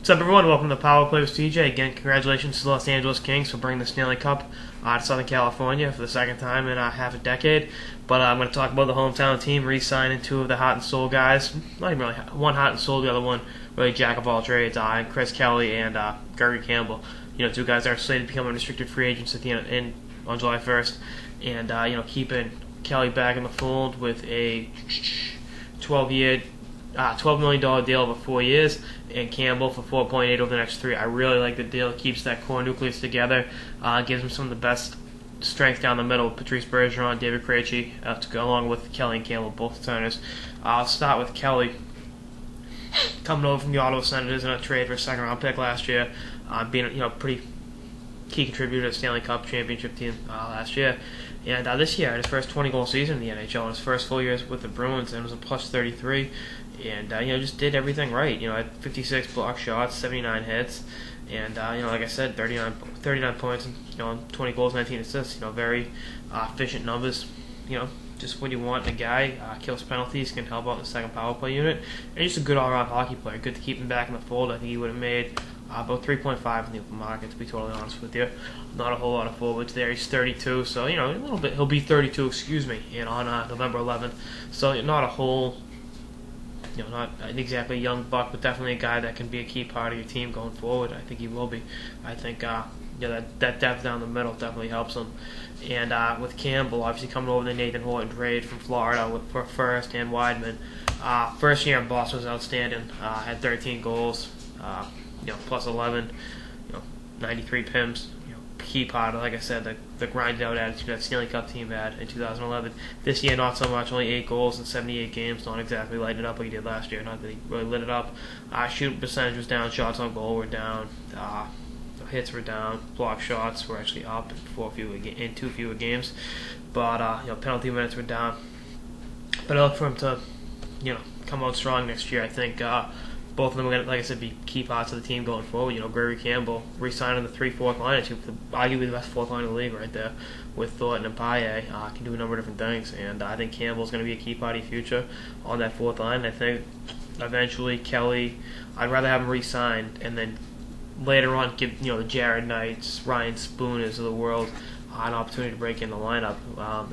What's up, everyone? Welcome to Power Play with CJ. Again, congratulations to the Los Angeles Kings for bringing the Stanley Cup to Southern California for the second time in half a decade. But I'm going to talk about the hometown team re-signing two of the heart and soul guys. Not even really one heart and soul, the other one really jack of all trades. And Chris Kelly and Gregory Campbell. Two guys that are slated to become unrestricted free agents at the end on July 1st. And keeping Kelly back in the fold with a $12 million deal over 4 years, and Campbell for 4.8 over the next 3. I really like the deal. It keeps that core nucleus together. Gives them some of the best strength down the middle. Patrice Bergeron, David Krejci, to go along with Kelly and Campbell, both returners. I'll start with Kelly, coming over from the Ottawa Senators in a trade for a second-round pick last year, being pretty key contributor to the Stanley Cup championship team last year. And this year, in his first 20-goal season in the NHL, in his first full years with the Bruins, and was a plus 33. And just did everything right. Had 56 block shots, 79 hits, and like I said, 39 points, and 20 goals, 19 assists. Very efficient numbers. Just what you want in a guy. Kills penalties, can help out in the second power play unit, and just a good all-around hockey player. Good to keep him back in the fold. I think he would have made about 3.5 in the open market, to be totally honest with you. Not a whole lot of forwards there. He's 32, so a little bit. He'll be 32, and on November 11th. So not a whole. Not exactly a young buck, but definitely a guy that can be a key part of your team going forward. I think he will be. I think that depth down the middle definitely helps him. And with Campbell, obviously coming over the Nathan Horton trade from Florida for First and Wideman. First year in Boston was outstanding. Had 13 goals, plus 11, 93 PIMs. Key part of, like I said, the grind-out attitude that Stanley Cup team had in 2011. This year, not so much. Only 8 goals in 78 games. Not exactly lighting it up like he did last year. Not that he really lit it up. Shooting percentage was down. Shots on goal were down. Hits were down. Block shots were actually up in 2 fewer games. But penalty minutes were down. But I look for him to come out strong next year. I think both of them are going to, like I said, be key parts of the team going forward. Gregory Campbell re-signing the 3-4 line, arguably the best fourth line in the league right there, with Thornton and Paille. Can do a number of different things, and I think Campbell's going to be a key part of the future on that fourth line. I think eventually Kelly, I'd rather have him re-signed, and then later on give the Jared Knights, Ryan Spooners of the world an opportunity to break in the lineup,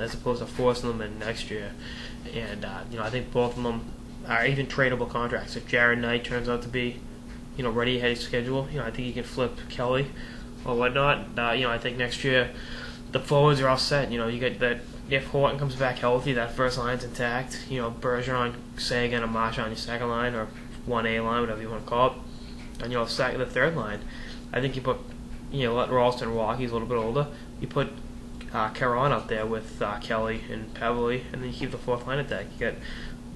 as opposed to forcing them in next year. And I think both of them are even tradable contracts. If Jared Knight turns out to be, ready ahead of schedule, I think he can flip Kelly or whatnot. I think next year the forwards are all set. You get that if Horton comes back healthy, that first line's intact. Bergeron, Sagan, and Marsh on your second line, or 1A line, whatever you want to call it. And the third line, I think you put, let Ralston walk. He's a little bit older. You put Caron up there with Kelly and Peverley, and then you keep the fourth line attack. You got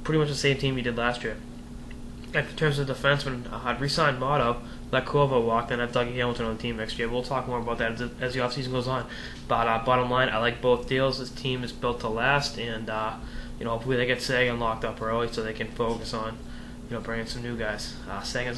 pretty much the same team you did last year. And in terms of defensemen, I'd re-sign Motto, let Corvo walk, then have Dougie Hamilton on the team next year. We'll talk more about that as the offseason goes on. But bottom line, I like both deals. This team is built to last, and hopefully they get Sagan locked up early so they can focus on bringing some new guys. Sagan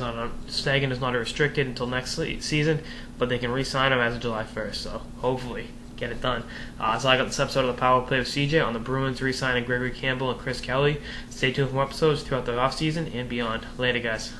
is not restricted until next season, but they can re-sign him as of July 1st. So hopefully get it done. So I got this episode of the Power Play with CJ on the Bruins re-signing Gregory Campbell and Chris Kelly. Stay tuned for more episodes throughout the offseason and beyond. Later, guys.